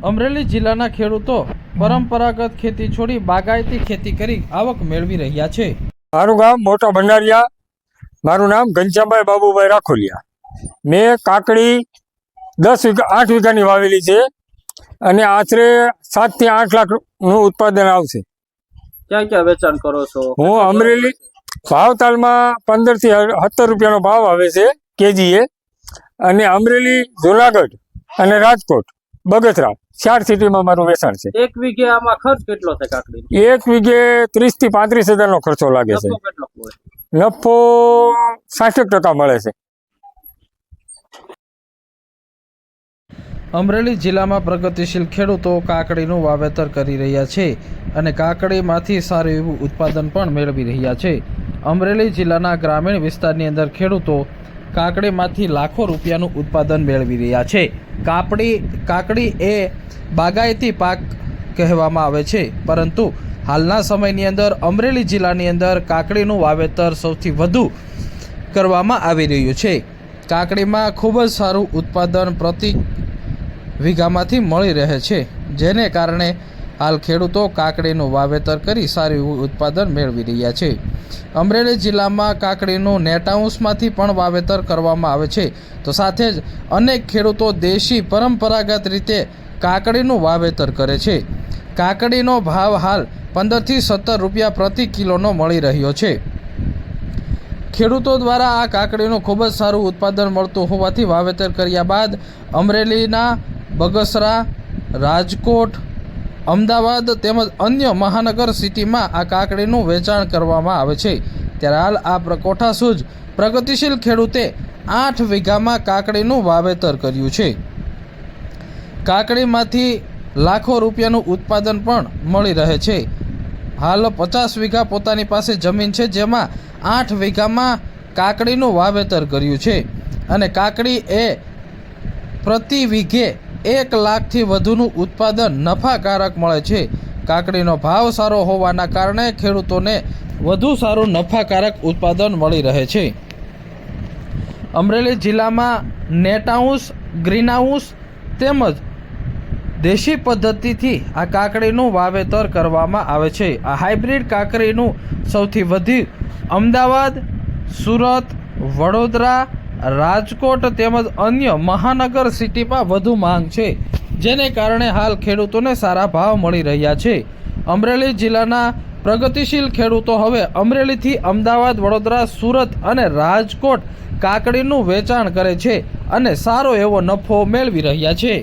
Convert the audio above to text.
અમરેલી જિલ્લાના ખેડૂતો પરંપરાગત ખેતી છોડી બાગાયતી ખેતી કરી આવક મેળવી રહ્યા છે। મારું ગામ મોટા ભંડારિયા, મારું નામ ઘનશ્યામભાઈ બાબુભાઈ રાખોલિયા। મેં કાકડી 8 વીઘાની વાવેલી છે અને આશરે 7 થી 8 લાખનું ઉત્પાદન આવશે। ક્યાં ક્યાં વેચાણ કરો છો? હું અમરેલી ભાવતાલમાં 15 થી 17 રૂપિયાનો ભાવ આવે છે કેજીએ, અને અમરેલી, જુનાગઢ અને રાજકોટ, બગસરા 4 સિટીમાં મારું વેચાણ છે। એક વીઘે આમાં ખર્ચ કેટલો થાય કાકડી? એક વીઘે 30 થી 35 હજારનો ખર્ચો લાગે છે। નફો 60% મળે છે। અમરેલી જિલ્લામાં પ્રગતિશીલ ખેડૂતો કાકડીનું વાવેતર કરી રહ્યા છે અને કાકડીમાંથી સારું એવું ઉત્પાદન પણ મેળવી રહ્યા છે। અમરેલી જિલ્લાના ગ્રામીણ વિસ્તારની અંદર ખેડૂતો કાકડીમાંથી લાખો રૂપિયાનું ઉત્પાદન મેળવી રહ્યા છે। કાકડી એ બાગાયતી પાક કહેવામાં આવે છે, પરંતુ હાલના સમયની અંદર અમરેલી જિલ્લાની અંદર કાકડીનું વાવેતર સૌથી વધુ કરવામાં આવી રહ્યું છે। કાકડીમાં ખૂબ જ સારું ઉત્પાદન પ્રતિ વીઘામાંથી મળી રહે છે, જેને કારણે હાલ ખેડૂતો કાકડીનું વાવેતર કરી સારું એવું ઉત્પાદન મેળવી રહ્યા છે। અમરેલી જિલ્લામાં કાકડીનું નેટ હાઉસમાંથી પણ વાવેતર કરવામાં આવે છે, તો સાથે જ અનેક ખેડૂતો દેશી પરંપરાગત રીતે કાકડીનું વાવેતર કરે છે। કાકડીનો ભાવ હાલ 15 થી 17 રૂપિયા પ્રતિ કિલોનો મળી રહ્યો છે। ખેડૂતો દ્વારા આ કાકડીનું ખૂબ જ સારું ઉત્પાદન મળતું હોવાથી વાવેતર કર્યા બાદ અમરેલીના બગસરા, રાજકોટ, અમદાવાદ તેમજ અન્ય મહાનગર સિટીમાં આ કાકડીનું વેચાણ કરવામાં આવે છે। ત્યારે હાલ આ કોઠાસૂજ પ્રગતિશીલ ખેડૂતે 8 વીઘામાં કાકડીનું વાવેતર કર્યું છે। કાકડીમાંથી લાખો રૂપિયાનું ઉત્પાદન પણ મળી રહે છે। હાલ 50 વીઘા પોતાની પાસે જમીન છે, જેમાં 8 વીઘામાં કાકડીનું વાવેતર કર્યું છે અને કાકડી એ પ્રતિ વીઘે 1 લાખથી વધુનું ઉત્પાદન નફાકારક મળે છે। કાકડીનો ભાવ સારો હોવાના કારણે ખેડૂતોને વધુ સારું નફાકારક ઉત્પાદન મળી રહે છે। અમરેલી જિલ્લામાં નેટ હાઉસ, ગ્રીન હાઉસ તેમજ દેશી પદ્ધતિથી આ કાકડીનું વાવેતર કરવામાં આવે છે। આ હાઇબ્રિડ કાકડીનું સૌથી વધુ અમદાવાદ, સુરત, વડોદરા, રાજકોટ તેમજ અન્ય મહાનગર સિટીમાં વધુ માંગ છે, જેને કારણે હાલ ખેડૂતોને સારા ભાવ મળી રહ્યા છે। અમરેલી જિલ્લાના પ્રગતિશીલ ખેડૂતો હવે અમરેલીથી અમદાવાદ, વડોદરા, સુરત અને રાજકોટ કાકડીનું વેચાણ કરે છે અને સારો એવો નફો મેળવી રહ્યા છે।